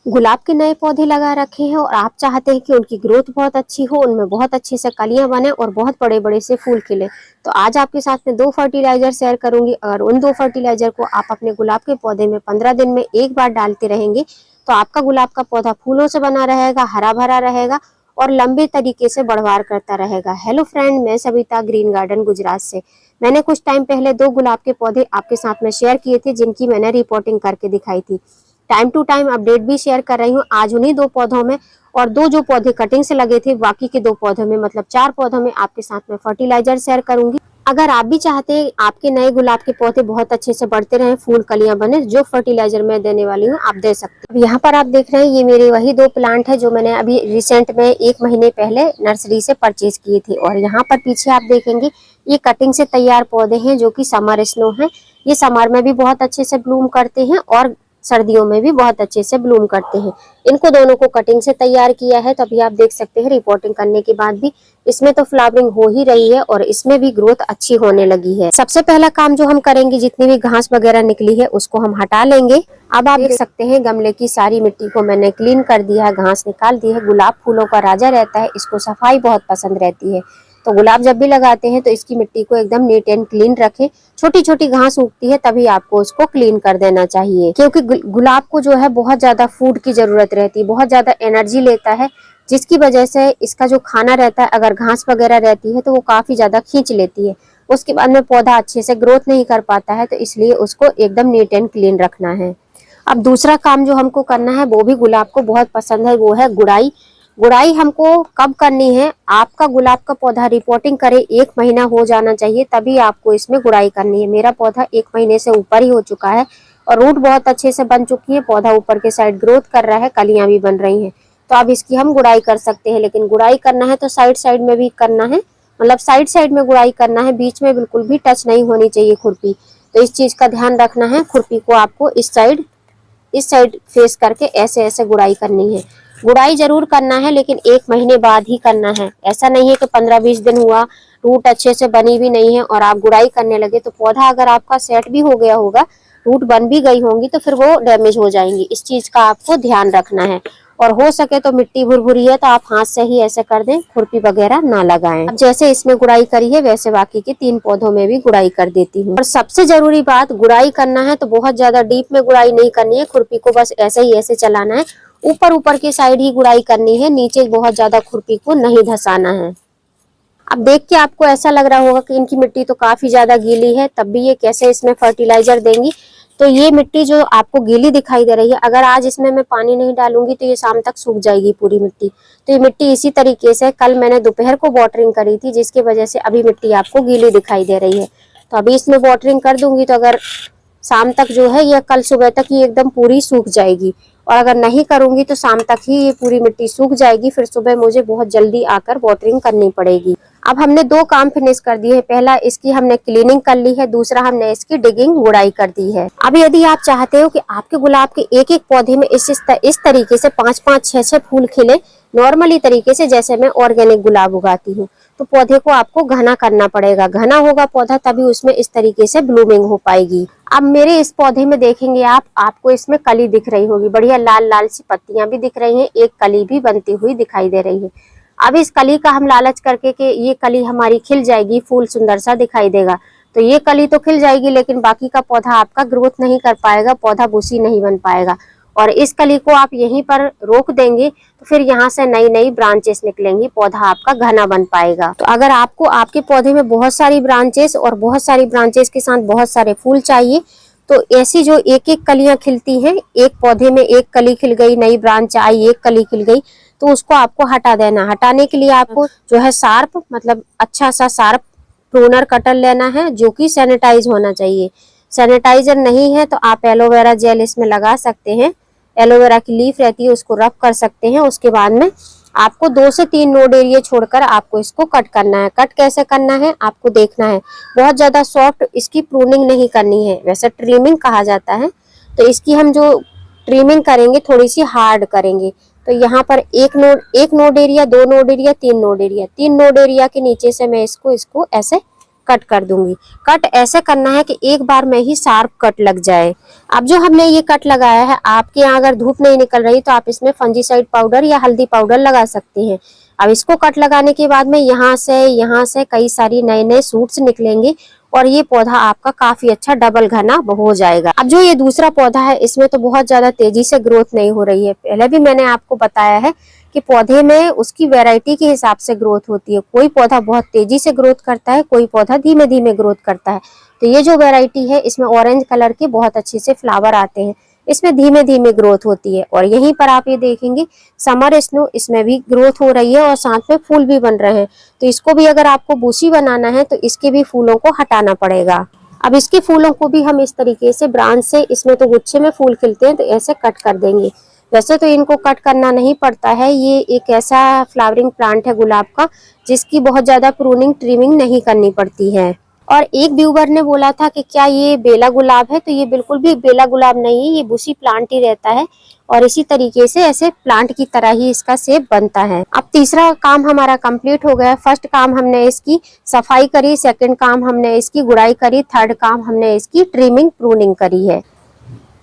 गुलाब के नए पौधे लगा रखे हैं और आप चाहते हैं कि उनकी ग्रोथ बहुत अच्छी हो, उनमें बहुत अच्छे से कलियां बने और बहुत बड़े बड़े से फूल खिले। तो आज आपके साथ में 2 फर्टिलाइजर शेयर करूंगी। अगर उन 2 फर्टिलाइजर को आप अपने गुलाब के पौधे में 15 दिन में एक बार डालते रहेंगे तो आपका गुलाब का पौधा फूलों से बना रहेगा, हरा भरा रहेगा और लंबे तरीके से बढ़वार करता रहेगा। हेलो फ्रेंड, मैं सविता ग्रीन गार्डन गुजरात से। मैंने कुछ टाइम पहले 2 गुलाब के पौधे आपके साथ में शेयर किए थे, जिनकी मैंने रिपोर्टिंग करके दिखाई थी। टाइम टू टाइम अपडेट भी शेयर कर रही हूँ। आज उन्हीं 2 पौधों में और 2 जो पौधे कटिंग से लगे थे, बाकी के 2 पौधों में मतलब 4 पौधों में आपके साथ में फर्टिलाइजर शेयर करूंगी। अगर आप भी चाहते हैं आपके नए गुलाब के पौधे बहुत अच्छे से बढ़ते रहे, फूल कलियां बने, जो फर्टिलाइजर मैं देने वाली हूँ आप दे सकते हैं। यहाँ पर आप देख रहे हैं ये मेरे वही 2 प्लांट है जो मैंने अभी रिसेंट में 1 महीने पहले नर्सरी से परचेज किए थे। और यहाँ पर पीछे आप देखेंगे ये कटिंग से तैयार पौधे हैं जो कि समर स्नो है। ये समर में भी बहुत अच्छे से ब्लूम करते हैं और सर्दियों में भी बहुत अच्छे से ब्लूम करते हैं। इनको दोनों को कटिंग से तैयार किया है, तो अभी आप देख सकते हैं रिपोर्टिंग करने के बाद भी इसमें तो फ्लावरिंग हो ही रही है और इसमें भी ग्रोथ अच्छी होने लगी है। सबसे पहला काम जो हम करेंगे, जितनी भी घास वगैरह निकली है उसको हम हटा लेंगे। अब आप देख सकते हैं गमले की सारी मिट्टी को मैंने क्लीन कर दिया है, घास निकाल दी है। गुलाब फूलों का राजा रहता है, इसको सफाई बहुत पसंद रहती है। तो गुलाब जब भी लगाते हैं तो इसकी मिट्टी को एकदम नीट एंड क्लीन रखें। छोटी छोटी घास उगती है तभी आपको उसको क्लीन कर देना चाहिए, क्योंकि गुलाब को जो है बहुत ज्यादा फूड की जरूरत रहती है, बहुत ज्यादा एनर्जी लेता है, जिसकी वजह से इसका जो खाना रहता है, अगर घास वगैरह रहती है तो वो काफी ज्यादा खींच लेती है। उसके बाद में पौधा अच्छे से ग्रोथ नहीं कर पाता है, तो इसलिए उसको एकदम नीट एंड क्लीन रखना है। अब दूसरा काम जो हमको करना है, वो भी गुलाब को बहुत पसंद है, वो है गुड़ाई। गुड़ाई हमको कब करनी है, आपका गुलाब का पौधा रिपोर्टिंग करे 1 महीना हो जाना चाहिए, तभी आपको इसमें गुड़ाई करनी है। मेरा पौधा 1 महीने से ऊपर ही हो चुका है और रूट बहुत अच्छे से बन चुकी है, पौधा ऊपर के साइड ग्रोथ कर रहा है, कलियां भी बन रही हैं। तो अब इसकी हम गुड़ाई कर सकते हैं, लेकिन गुड़ाई करना है तो साइड साइड में भी करना है, मतलब साइड साइड में गुड़ाई करना है, बीच में बिल्कुल भी टच नहीं होनी चाहिए खुरपी। तो इस चीज का ध्यान रखना है। खुरपी को आपको इस साइड फेस करके ऐसे ऐसे गुड़ाई करनी है। गुड़ाई जरूर करना है, लेकिन 1 महीने बाद ही करना है। ऐसा नहीं है कि 15-20 दिन हुआ, रूट अच्छे से बनी भी नहीं है और आप गुड़ाई करने लगे, तो पौधा अगर आपका सेट भी हो गया होगा, रूट बन भी गई होंगी, तो फिर वो डैमेज हो जाएंगी। इस चीज का आपको ध्यान रखना है। और हो सके तो मिट्टी भुरभुरी है तो आप हाथ से ही ऐसे कर दें, खुरपी वगैरह ना लगाएं। अब जैसे इसमें गुड़ाई करी है वैसे बाकी के 3 पौधों में भी गुड़ाई कर देती हूँ। और सबसे जरूरी बात, गुड़ाई करना है तो बहुत ज्यादा डीप में गुड़ाई नहीं करनी है, खुरपी को बस ऐसे ही ऐसे चलाना है। ऊपर ऊपर की साइड ही गुड़ाई करनी है, नीचे बहुत ज्यादा खुरपी को नहीं धसाना है। अब देख के आपको ऐसा लग रहा होगा कि इनकी मिट्टी तो काफी ज्यादा गीली है, तब भी ये कैसे इसमें फर्टिलाइजर देंगी। तो ये मिट्टी जो आपको गीली दिखाई दे रही है, अगर आज इसमें मैं पानी नहीं डालूंगी तो ये शाम तक सूख जाएगी पूरी मिट्टी। तो ये मिट्टी इसी तरीके से, कल मैंने दोपहर को वाटरिंग करी थी, जिसकी वजह से अभी मिट्टी आपको गीली दिखाई दे रही है। तो अभी इसमें वाटरिंग कर दूंगी तो अगर शाम तक जो है, या कल सुबह तक ये एकदम पूरी सूख जाएगी। और अगर नहीं करूंगी तो शाम तक ही ये पूरी मिट्टी सूख जाएगी, फिर सुबह मुझे बहुत जल्दी आकर वाटरिंग करनी पड़ेगी। अब हमने 2 काम फिनिश कर दिए हैं। पहला, इसकी हमने क्लीनिंग कर ली है, दूसरा हमने इसकी डिगिंग गुड़ाई कर दी है। अब यदि आप चाहते हो कि आपके गुलाब के एक एक पौधे में इस तरीके से 5-5, 6-6 फूल खिले, नॉर्मली तरीके से जैसे मैं ऑर्गेनिक गुलाब उगाती हूँ, तो पौधे को आपको घना करना पड़ेगा। घना होगा पौधा तभी उसमें इस तरीके से ब्लूमिंग हो पाएगी। अब मेरे इस पौधे में देखेंगे आपको इसमें कली दिख रही होगी, बढ़िया लाल लाल सी पत्तियां भी दिख रही हैं, एक कली भी बनती हुई दिखाई दे रही है। अब इस कली का हम लालच करके कि ये कली हमारी खिल जाएगी, फूल सुंदर सा दिखाई देगा, तो ये कली तो खिल जाएगी, लेकिन बाकी का पौधा आपका ग्रोथ नहीं कर पाएगा, पौधा बुशी नहीं बन पाएगा। और इस कली को आप यहीं पर रोक देंगे तो फिर यहाँ से नई नई ब्रांचेस निकलेंगी, पौधा आपका घना बन पाएगा। तो अगर आपको आपके पौधे में बहुत सारी ब्रांचेस और बहुत सारी ब्रांचेस के साथ बहुत सारे फूल चाहिए, तो ऐसी जो एक एक कलियां खिलती हैं, एक पौधे में एक कली खिल गई, नई ब्रांच आई, एक कली खिल गई, तो उसको आपको हटा देना। हटाने के लिए आपको जो है शार्प, मतलब अच्छा सा शार्प प्रूनर कटर लेना है, जो कि सैनिटाइज होना चाहिए। सैनिटाइजर नहीं है तो आप एलोवेरा जेल इसमें लगा सकते हैं, एलोवेरा की लीफ रहती है उसको रब कर सकते हैं। उसके बाद में आपको 2 से 3 नोड एरिया छोड़कर आपको इसको कट करना है। कट कैसे करना है आपको देखना है, बहुत ज्यादा सॉफ्ट इसकी प्रूनिंग नहीं करनी है, वैसे ट्रिमिंग कहा जाता है। तो इसकी हम जो ट्रिमिंग करेंगे थोड़ी सी हार्ड करेंगे। तो यहाँ पर एक node area, 2 node area, 3 node area, 3 node area के नीचे से मैं इसको ऐसे कट कर दूंगी। कट ऐसे करना है कि एक बार में ही शार्प कट लग जाए। अब जो हमने ये कट लगाया है, आपके यहाँ अगर धूप नहीं निकल रही तो आप इसमें फंजीसाइड पाउडर या हल्दी पाउडर लगा सकते हैं। अब इसको कट लगाने के बाद में यहाँ से कई सारी नए नए सूट्स निकलेंगे और ये पौधा आपका काफी अच्छा डबल घना हो जाएगा। अब जो ये दूसरा पौधा है, इसमें तो बहुत ज्यादा तेजी से ग्रोथ नहीं हो रही है। पहले भी मैंने आपको बताया है कि पौधे में उसकी वैरायटी के हिसाब से ग्रोथ होती है। कोई पौधा बहुत तेजी से ग्रोथ करता है, कोई पौधा धीमे धीमे ग्रोथ करता है। तो ये जो वैरायटी है, इसमें ऑरेंज कलर के बहुत अच्छे से फ्लावर आते हैं, इसमें धीमे धीमे ग्रोथ होती है। और यहीं पर आप ये देखेंगे समर स्नो, इसमें भी ग्रोथ हो रही है और साथ में फूल भी बन रहे हैं। तो इसको भी अगर आपको बूशी बनाना है तो इसके भी फूलों को हटाना पड़ेगा। अब इसके फूलों को भी हम इस तरीके से ब्रांच से, इसमें तो गुच्छे में फूल खिलते हैं तो ऐसे कट कर देंगे। वैसे तो इनको कट करना नहीं पड़ता है, ये एक ऐसा फ्लावरिंग प्लांट है गुलाब का जिसकी बहुत ज्यादा प्रूनिंग ट्रिमिंग नहीं करनी पड़ती है। और एक व्यूवर ने बोला था कि क्या ये बेला गुलाब है, तो ये बिल्कुल भी बेला गुलाब नहीं है, ये बुशी प्लांट ही रहता है और इसी तरीके से ऐसे प्लांट की तरह ही इसका शेप बनता है। अब तीसरा काम हमारा कंप्लीट हो गया। फर्स्ट काम हमने इसकी सफाई करी, सेकंड काम हमने इसकी गुड़ाई करी, थर्ड काम हमने इसकी ट्रिमिंग प्रूनिंग करी है।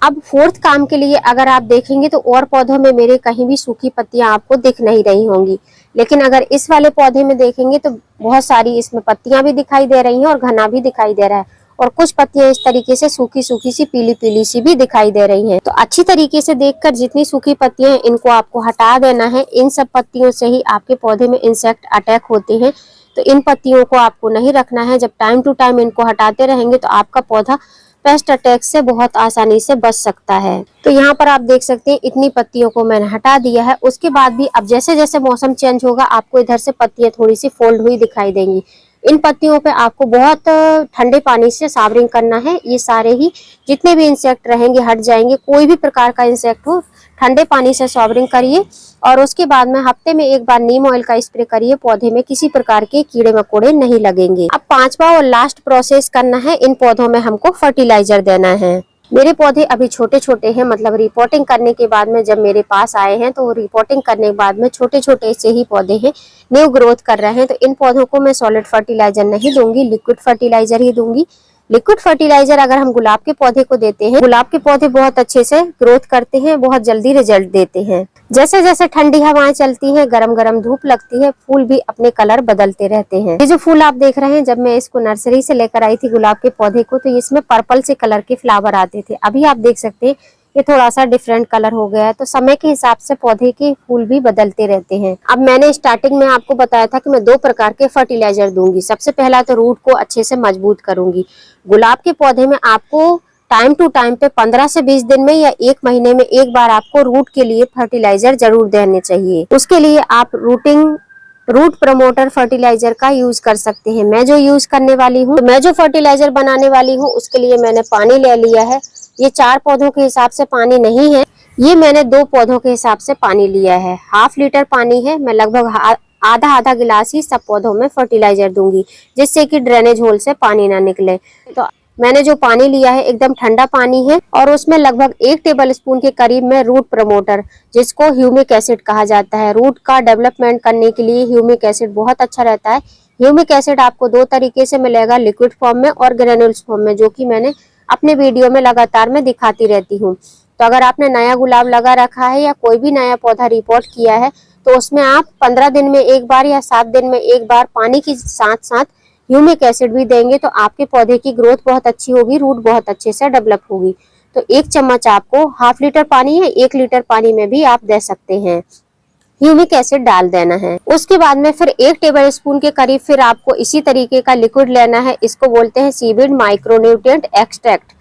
अब फोर्थ काम के लिए अगर आप देखेंगे तो और पौधों में मेरे कहीं भी सूखी पत्तियां आपको दिख नहीं रही होंगी, लेकिन अगर इस वाले पौधे में देखेंगे तो बहुत सारी इसमें पत्तियां भी दिखाई दे रही हैं और घना भी दिखाई दे रहा है। और कुछ पत्तियां इस तरीके से सूखी सूखी सी पीली पीली सी भी दिखाई दे रही हैं। तो अच्छी तरीके से देखकर जितनी सूखी पत्तियां हैं इनको आपको हटा देना है। इन सब पत्तियों से ही आपके पौधे में इंसेक्ट अटैक होते हैं, तो इन पत्तियों को आपको नहीं रखना है। जब टाइम टू टाइम इनको हटाते रहेंगे तो आपका पौधा पेस्ट अटैक से बहुत आसानी से बच सकता है। तो यहाँ पर आप देख सकते हैं इतनी पत्तियों को मैंने हटा दिया है। उसके बाद भी अब जैसे जैसे मौसम चेंज होगा आपको इधर से पत्तियां थोड़ी सी फोल्ड हुई दिखाई देंगी। इन पत्तियों पे आपको बहुत ठंडे पानी से सावरिंग करना है। ये सारे ही जितने भी इंसेक्ट रहेंगे हट जाएंगे। कोई भी प्रकार का इंसेक्ट हो, ठंडे पानी से सावरिंग करिए और उसके बाद में हफ्ते में एक बार नीम ऑयल का स्प्रे करिए। पौधे में किसी प्रकार के कीड़े मकोड़े नहीं लगेंगे। अब पांचवा और लास्ट प्रोसेस करना है, इन पौधों में हमको फर्टिलाइजर देना है। मेरे पौधे अभी छोटे छोटे हैं, मतलब रिपोर्टिंग करने के बाद में जब मेरे पास आए हैं तो रिपोर्टिंग करने के बाद में छोटे छोटे से ही पौधे हैं, न्यू ग्रोथ कर रहे हैं। तो इन पौधों को मैं सॉलिड फर्टिलाइजर नहीं दूंगी, लिक्विड फर्टिलाइजर ही दूंगी। लिक्विड फर्टिलाइजर अगर हम गुलाब के पौधे को देते हैं, गुलाब के पौधे बहुत अच्छे से ग्रोथ करते हैं, बहुत जल्दी रिजल्ट देते हैं। जैसे जैसे ठंडी हवाएं चलती हैं, गरम गरम धूप लगती है, फूल भी अपने कलर बदलते रहते हैं। ये जो फूल आप देख रहे हैं, जब मैं इसको नर्सरी से लेकर आई थी गुलाब के पौधे को, तो इसमें पर्पल से कलर के फ्लावर आते थे। अभी आप देख सकते हैं ये थोड़ा सा डिफरेंट कलर हो गया है। तो समय के हिसाब से पौधे के फूल भी बदलते रहते हैं। अब मैंने स्टार्टिंग में आपको बताया था कि मैं 2 प्रकार के फर्टिलाइजर दूंगी। सबसे पहला तो रूट को अच्छे से मजबूत करूंगी। गुलाब के पौधे में आपको टाइम टू टाइम पे 15 से 20 दिन में या 1 महीने में एक बार आपको रूट के लिए फर्टिलाइजर जरूर देने चाहिए। उसके लिए आप रूट प्रमोटर फर्टिलाइजर का यूज कर सकते हैं। मैं जो यूज करने वाली हूँ, मैं जो फर्टिलाइजर बनाने वाली हूँ, उसके लिए मैंने पानी ले लिया है। ये 4 पौधों के हिसाब से पानी नहीं है, ये मैंने 2 पौधों के हिसाब से पानी लिया है। ½ लीटर पानी है। मैं लगभग आधा गिलास ही सब पौधों में फर्टिलाइजर दूंगी, जिससे कि ड्रेनेज होल से पानी ना निकले। तो मैंने जो पानी लिया है एकदम ठंडा पानी है और उसमें लगभग 1 टेबल स्पून के करीब में रूट प्रमोटर, जिसको ह्यूमिक एसिड कहा जाता है। रूट का डेवलपमेंट करने के लिए ह्यूमिक एसिड बहुत अच्छा रहता है। ह्यूमिक एसिड आपको 2 तरीके से मिलेगा, लिक्विड फॉर्म में और ग्रेन्यूल्स फॉर्म में, जो कि मैंने अपने वीडियो में लगातार मैं दिखाती रहती हूँ। तो अगर आपने नया गुलाब लगा रखा है या कोई भी नया पौधा रिपोर्ट किया है, तो उसमें आप 15 दिन में एक बार या 7 दिन में एक बार पानी के साथ साथ ह्यूमिक एसिड भी देंगे तो आपके पौधे की ग्रोथ बहुत अच्छी होगी, रूट बहुत अच्छे से डेवलप होगी। तो 1 चम्मच आपको ½ लीटर पानी है, 1 लीटर पानी में भी आप दे सकते हैं, ह्यूमिक एसिड डाल देना है। उसके बाद में फिर 1 टेबल स्पून के करीब फिर आपको इसी तरीके का लिक्विड लेना है। इसको बोलते हैं सीवीड माइक्रोन्यूट्रिएंट एक्सट्रैक्ट।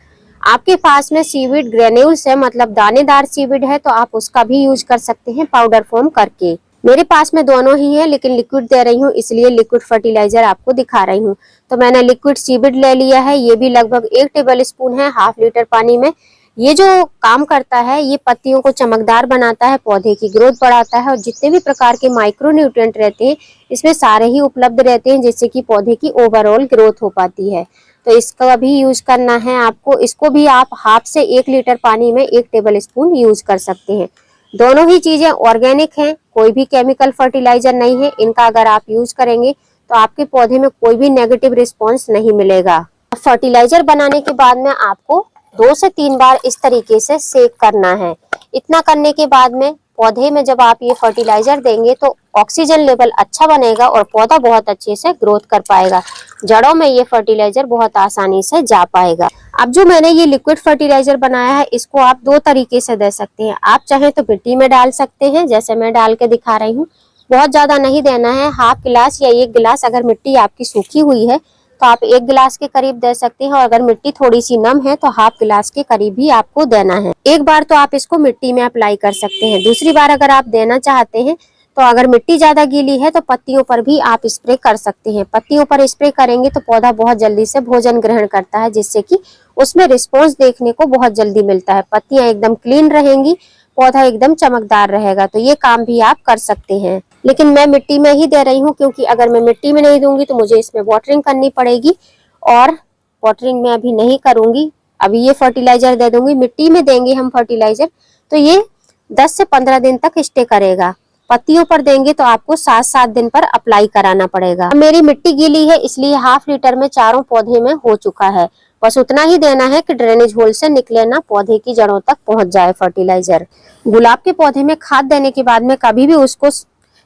आपके पास में सीवीड ग्रेन्यूल्स है, मतलब दानेदार सीवीड है, तो आप उसका भी यूज कर सकते हैं पाउडर फॉर्म करके। मेरे पास में दोनों ही है, लेकिन लिक्विड दे रही हूँ इसलिए लिक्विड फर्टिलाइजर आपको दिखा रही हूँ। तो मैंने लिक्विड सीवीड ले लिया है, ये भी लगभग 1 टेबल स्पून है ½ लीटर पानी में। ये जो काम करता है, ये पत्तियों को चमकदार बनाता है, पौधे की ग्रोथ बढ़ाता है और जितने भी प्रकार के माइक्रो न्यूट्रिएंट रहते हैं इसमें सारे ही उपलब्ध रहते हैं, जिससे कि पौधे की ओवरऑल ग्रोथ हो पाती है। तो इसका भी यूज करना है आपको। इसको भी आप ½ से 1 लीटर पानी में 1 टेबल स्पून यूज कर सकते हैं। दोनों ही चीजें ऑर्गेनिक हैं, कोई भी केमिकल फर्टिलाइजर नहीं है। इनका अगर आप यूज करेंगे तो आपके पौधे में कोई भी नेगेटिव रिस्पॉन्स नहीं मिलेगा। फर्टिलाइजर बनाने के बाद में आपको 2 से 3 बार इस तरीके से सेक करना है। इतना करने के बाद में पौधे में जब आप ये फर्टिलाइजर देंगे तो ऑक्सीजन लेवल अच्छा बनेगा और पौधा बहुत अच्छे से ग्रोथ कर पाएगा। जड़ों में ये फर्टिलाइजर बहुत आसानी से जा पाएगा। अब जो मैंने ये लिक्विड फर्टिलाइजर बनाया है, इसको आप 2 तरीके से दे सकते हैं। आप चाहें तो मिट्टी में डाल सकते हैं, जैसे मैं डाल के दिखा रही हूँ। बहुत ज्यादा नहीं देना है, हाफ गिलास या 1 गिलास। अगर मिट्टी आपकी सूखी हुई है तो आप 1 गिलास के करीब दे सकते हैं, और अगर मिट्टी थोड़ी सी नम है तो हाफ गिलास के करीब ही आपको देना है। एक बार तो आप इसको मिट्टी में अप्लाई कर सकते हैं। दूसरी बार अगर आप देना चाहते हैं तो अगर मिट्टी ज्यादा गीली है तो पत्तियों पर भी आप स्प्रे कर सकते हैं। पत्तियों पर स्प्रे करेंगे तो पौधा बहुत जल्दी से भोजन ग्रहण करता है, जिससे कि उसमें रिस्पॉन्स देखने को बहुत जल्दी मिलता है। पत्तियां एकदम क्लीन रहेंगी, पौधा एकदम चमकदार रहेगा। तो ये काम भी आप कर सकते हैं, लेकिन मैं मिट्टी में ही दे रही हूँ, क्योंकि अगर मैं मिट्टी में नहीं दूंगी तो मुझे इसमें वाटरिंग करनी पड़ेगी, और वाटरिंग मैं अभी नहीं करूंगी। अभी ये फर्टिलाइजर दे दूंगी। मिट्टी में देंगे हम फर्टिलाइजर तो ये 10 से 15 दिन तक स्टे करेगा। पत्तियों पर देंगे तो आपको 7-7 दिन पर अप्लाई कराना पड़ेगा। मेरी मिट्टी गीली है, इसलिए हाफ लीटर में चारों पौधे में हो चुका है। बस उतना ही देना है कि ड्रेनेज होल से निकले ना, पौधे की जड़ों तक पहुंच जाए फर्टिलाइजर। गुलाब के पौधे में खाद देने के बाद में कभी भी उसको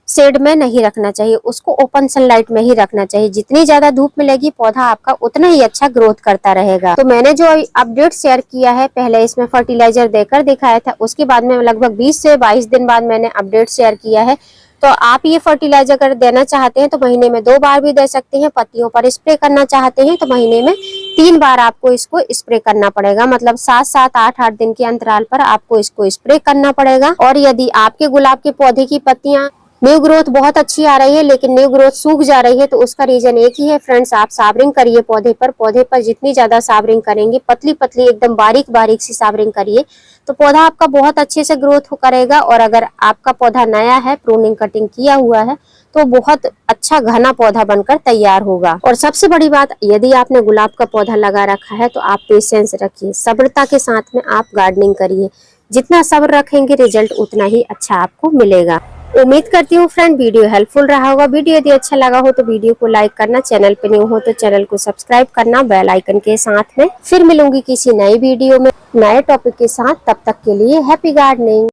शेड में नहीं रखना चाहिए, उसको ओपन सनलाइट में ही रखना चाहिए। जितनी ज्यादा धूप मिलेगी पौधा आपका उतना ही अच्छा ग्रोथ करता रहेगा। तो मैंने जो अपडेट शेयर किया है, पहले इसमें फर्टिलाइजर देकर दिखाया था, उसके बाद में लगभग 20 से 22 दिन बाद मैंने अपडेट शेयर किया है। तो आप ये फर्टिलाइजर अगर देना चाहते हैं तो महीने में 2 बार भी दे सकते हैं। पत्तियों पर स्प्रे करना चाहते हैं तो महीने में 3 बार आपको इसको स्प्रे करना पड़ेगा। मतलब 7-7, 8-8 दिन के अंतराल पर आपको इसको स्प्रे करना पड़ेगा। और यदि आपके गुलाब के पौधे की पत्तियां न्यू ग्रोथ बहुत अच्छी आ रही है लेकिन न्यू ग्रोथ सूख जा रही है, तो उसका रीजन एक ही है फ्रेंड्स, आप साबरिंग करिए पौधे पर। पौधे पर जितनी ज्यादा साबरिंग करेंगे, पतली पतली एकदम बारीक बारीक सी साबरिंग करिए, तो पौधा आपका बहुत अच्छे से ग्रोथ करेगा। और अगर आपका पौधा नया है, प्रूनिंग कटिंग किया हुआ है, तो बहुत अच्छा घना पौधा बनकर तैयार होगा। और सबसे बड़ी बात, यदि आपने गुलाब का पौधा लगा रखा है तो आप पेशेंस रखिए, सब्रता के साथ में आप गार्डनिंग करिए। जितना सब्र रखेंगे रिजल्ट उतना ही अच्छा आपको मिलेगा। उम्मीद करती हूँ फ्रेंड वीडियो हेल्पफुल रहा होगा। वीडियो यदि अच्छा लगा हो तो वीडियो को लाइक करना, चैनल पे न्यू हो तो चैनल को सब्सक्राइब करना बेल आइकन के साथ में। फिर मिलूंगी किसी नई वीडियो में नए टॉपिक के साथ, तब तक के लिए हैप्पी गार्डनिंग।